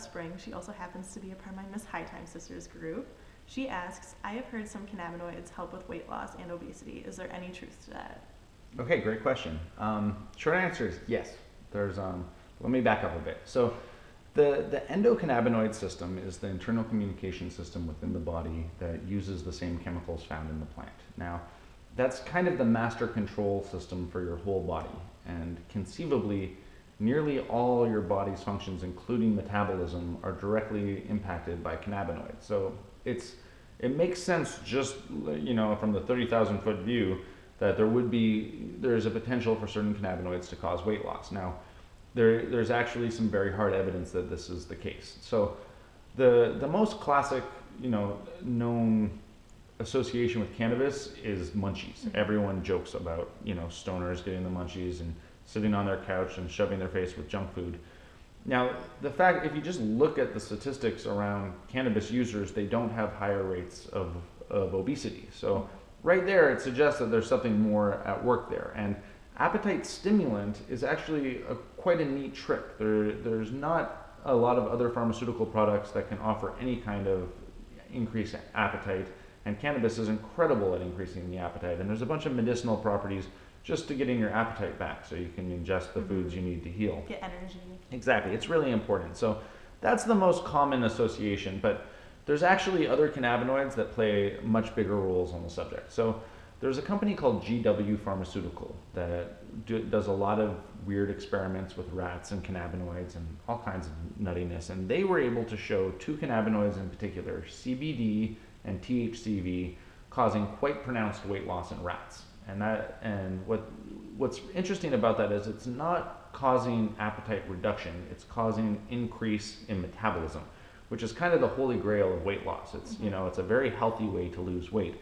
Spring. She also happens to be a part of my Miss High Time Sisters group. She asks, I have heard some cannabinoids help with weight loss and obesity. Is there any truth to that? Okay, great question. Short answer is yes. Let me back up a bit. So the endocannabinoid system is the internal communication system within the body that uses the same chemicals found in the plant. Now, that's kind of the master control system for your whole body. And conceivably, nearly all your body's functions, including metabolism, are directly impacted by cannabinoids. So it makes sense just, from the 30,000 foot view that there's a potential for certain cannabinoids to cause weight loss. Now, there's actually some very hard evidence that this is the case. So the most classic, known association with cannabis is munchies. Mm-hmm. Everyone jokes about, stoners getting the munchies and sitting on their couch and shoving their face with junk food. Now, if you just look at the statistics around cannabis users, they don't have higher rates of obesity. So right there, it suggests that there's something more at work there. And appetite stimulant is actually quite a neat trick. There's not a lot of other pharmaceutical products that can offer any kind of increased appetite, and cannabis is incredible at increasing the appetite. And there's a bunch of medicinal properties just to getting your appetite back so you can ingest the foods you need to heal. Get energy. Exactly, it's really important. So that's the most common association, but there's actually other cannabinoids that play much bigger roles on the subject. So there's a company called GW Pharmaceutical that does a lot of weird experiments with rats and cannabinoids and all kinds of nuttiness. And they were able to show two cannabinoids in particular, CBD and THCV, causing quite pronounced weight loss in rats. And what's interesting about that is it's not causing appetite reduction, it's causing increase in metabolism, which is kind of the holy grail of weight loss. It's, it's a very healthy way to lose weight.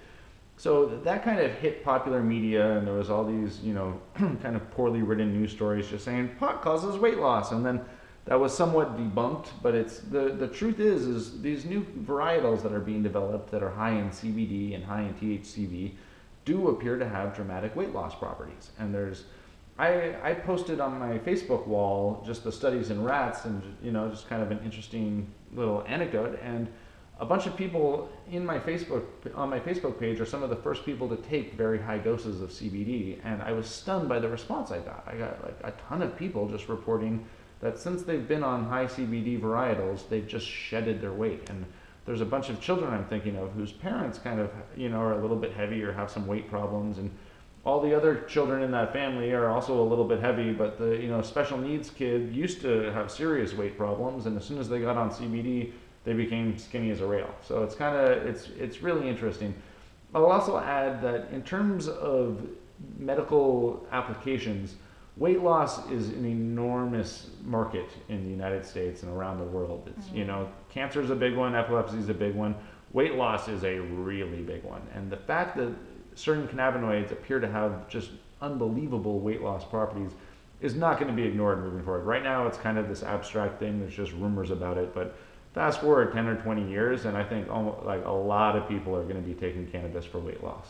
So that kind of hit popular media, and there was all these, kind of poorly written news stories just saying pot causes weight loss, and then that was somewhat debunked. But the truth is these new varietals that are being developed that are high in CBD and high in THCV do appear to have dramatic weight loss properties. And I posted on my Facebook wall just the studies in rats, and just kind of an interesting little anecdote. And a bunch of people on my Facebook page are some of the first people to take very high doses of CBD, and I was stunned by the response I got. I got like a ton of people just reporting that since they've been on high CBD varietals, they've just shedded their weight. And there's a bunch of children I'm thinking of whose parents kind of, are a little bit heavy or have some weight problems, and all the other children in that family are also a little bit heavy, but the, special needs kid used to have serious weight problems, and as soon as they got on CBD, they became skinny as a rail. So it's really interesting. I'll also add that in terms of medical applications, weight loss is an enormous market in the United States and around the world. It's, cancer is a big one, epilepsy is a big one. Weight loss is a really big one. And the fact that certain cannabinoids appear to have just unbelievable weight loss properties is not going to be ignored moving forward. Right now, it's kind of this abstract thing. There's just rumors about it. But fast forward 10 or 20 years, and I think a lot of people are going to be taking cannabis for weight loss.